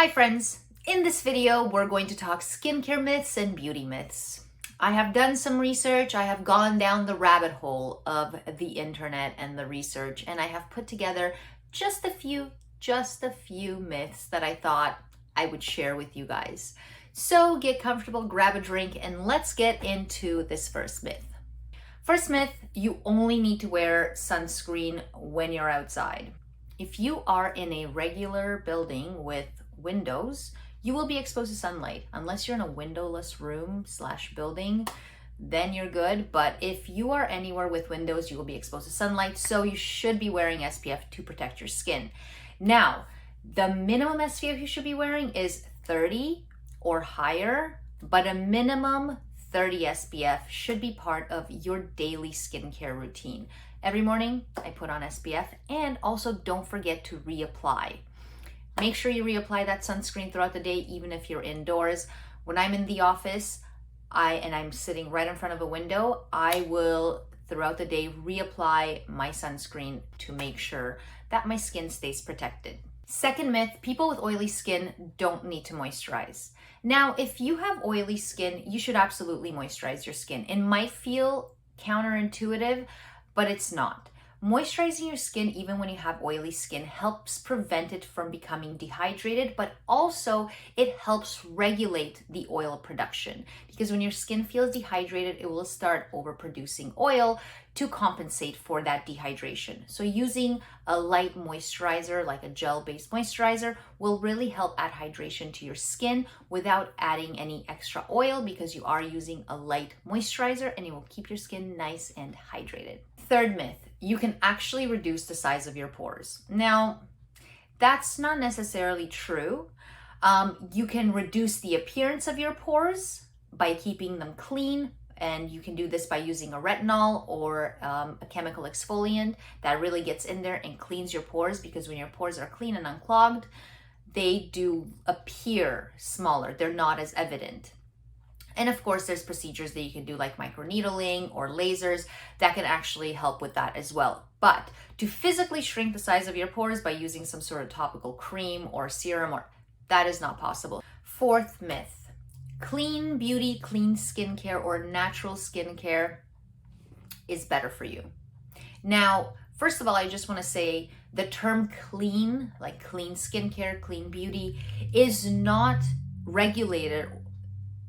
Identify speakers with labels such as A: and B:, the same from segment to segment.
A: Hi friends, in this video we're going to talk skincare myths and beauty myths. I have done some research, I have gone down the rabbit hole of the internet and the research, and I have put together just a few myths that I thought I would share with you guys. So get comfortable, grab a drink, and let's get into this first myth. First myth, you only need to wear sunscreen when you're outside. If you are in a regular building with windows, you will be exposed to sunlight. Unless you're in a windowless room / building, then you're good. But if you are anywhere with windows, you will be exposed to sunlight. So you should be wearing SPF to protect your skin. Now, the minimum SPF you should be wearing is 30 or higher, but a minimum 30 SPF should be part of your daily skincare routine. Every morning, I put on SPF, and also don't forget to reapply. Make sure you reapply that sunscreen throughout the day, even if you're indoors. When I'm in the office, I'm sitting right in front of a window, I will throughout the day reapply my sunscreen to make sure that my skin stays protected. Second myth, people with oily skin don't need to moisturize. Now, if you have oily skin, you should absolutely moisturize your skin. It might feel counterintuitive, but it's not. Moisturizing your skin, even when you have oily skin, helps prevent it from becoming dehydrated, but also it helps regulate the oil production. Because when your skin feels dehydrated, it will start overproducing oil to compensate for that dehydration. So using a light moisturizer, like a gel-based moisturizer, will really help add hydration to your skin without adding any extra oil, because you are using a light moisturizer and it will keep your skin nice and hydrated. Third myth, you can actually reduce the size of your pores. Now, that's not necessarily true. You can reduce the appearance of your pores by keeping them clean, and you can do this by using a retinol or a chemical exfoliant that really gets in there and cleans your pores, because when your pores are clean and unclogged, they do appear smaller. They're not as evident. And of course, there's procedures that you can do like microneedling or lasers that can actually help with that as well. But to physically shrink the size of your pores by using some sort of topical cream or serum, that is not possible. Fourth myth, clean beauty, clean skincare, or natural skincare is better for you. Now, first of all, I just want to say the term clean, like clean skincare, clean beauty, is not regulated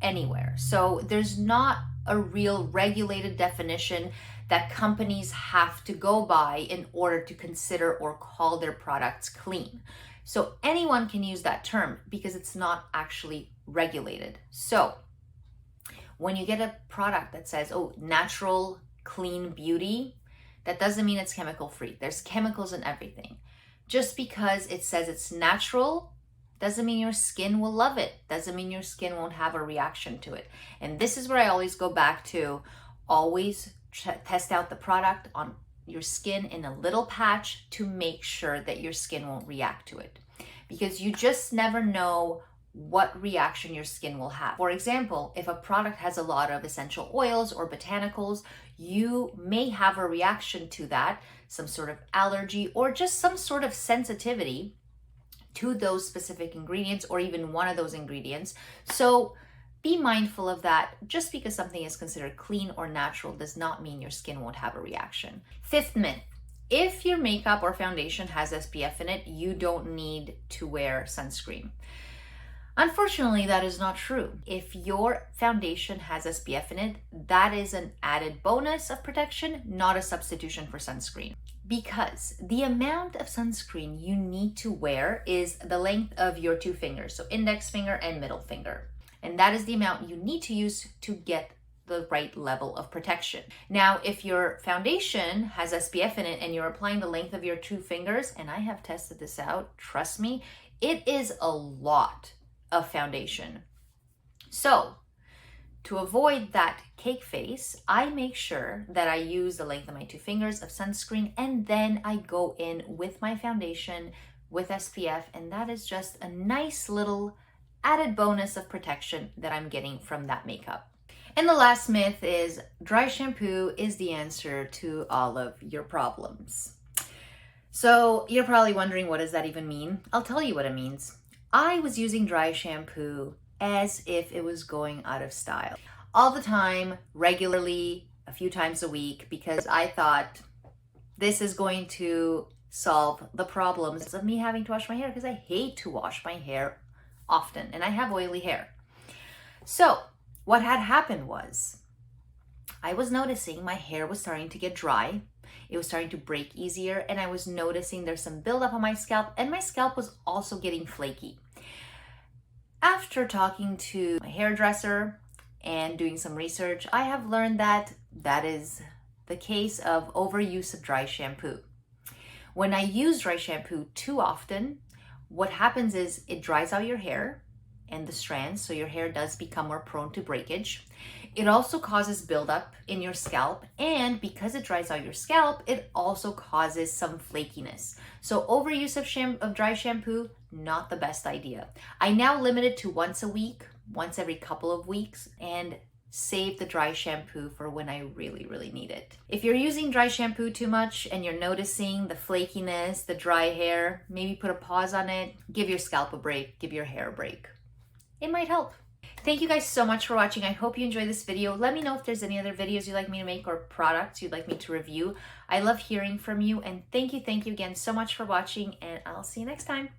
A: anywhere. So there's not a real regulated definition that companies have to go by in order to consider or call their products clean. So anyone can use that term because it's not actually regulated. So when you get a product that says, oh, natural, clean beauty, that doesn't mean it's chemical free. There's chemicals in everything. Just because it says it's natural doesn't mean your skin will love it. Doesn't mean your skin won't have a reaction to it. And this is where I always go back to, always test out the product on your skin in a little patch to make sure that your skin won't react to it. Because you just never know what reaction your skin will have. For example, if a product has a lot of essential oils or botanicals, you may have a reaction to that, some sort of allergy or just some sort of sensitivity to those specific ingredients or even one of those ingredients. So be mindful of that. Just because something is considered clean or natural does not mean your skin won't have a reaction. Fifth myth, if your makeup or foundation has SPF in it, you don't need to wear sunscreen. Unfortunately, that is not true. If your foundation has SPF in it, that is an added bonus of protection, not a substitution for sunscreen. Because the amount of sunscreen you need to wear is the length of your two fingers, so index finger and middle finger. And that is the amount you need to use to get the right level of protection. Now, if your foundation has SPF in it and you're applying the length of your two fingers, and I have tested this out, trust me, it is a lot of foundation. So to avoid that cake face, I make sure that I use the length of my two fingers of sunscreen, and then I go in with my foundation with SPF, and that is just a nice little added bonus of protection that I'm getting from that makeup. And the last myth is dry shampoo is the answer to all of your problems. So you're probably wondering, what does that even mean? I'll tell you what it means. I was using dry shampoo as if it was going out of style. All the time, regularly, a few times a week, because I thought this is going to solve the problems of me having to wash my hair, because I hate to wash my hair often and I have oily hair. So what had happened was I was noticing my hair was starting to get dry. It was starting to break easier, and I was noticing there's some buildup on my scalp, and my scalp was also getting flaky. After talking to my hairdresser and doing some research, I have learned that that is the case of overuse of dry shampoo. When I use dry shampoo too often, what happens is it dries out your hair and the strands, so your hair does become more prone to breakage. It also causes buildup in your scalp, and because it dries out your scalp, it also causes some flakiness. So overuse of dry shampoo, not the best idea. I now limit it to once a week, once every couple of weeks, and save the dry shampoo for when I really, really need it. If you're using dry shampoo too much and you're noticing the flakiness, the dry hair, maybe put a pause on it, give your scalp a break, give your hair a break. It might help. Thank you guys so much for watching. I hope you enjoyed this video. Let me know if there's any other videos you'd like me to make or products you'd like me to review. I love hearing from you, and thank you again so much for watching, and I'll see you next time.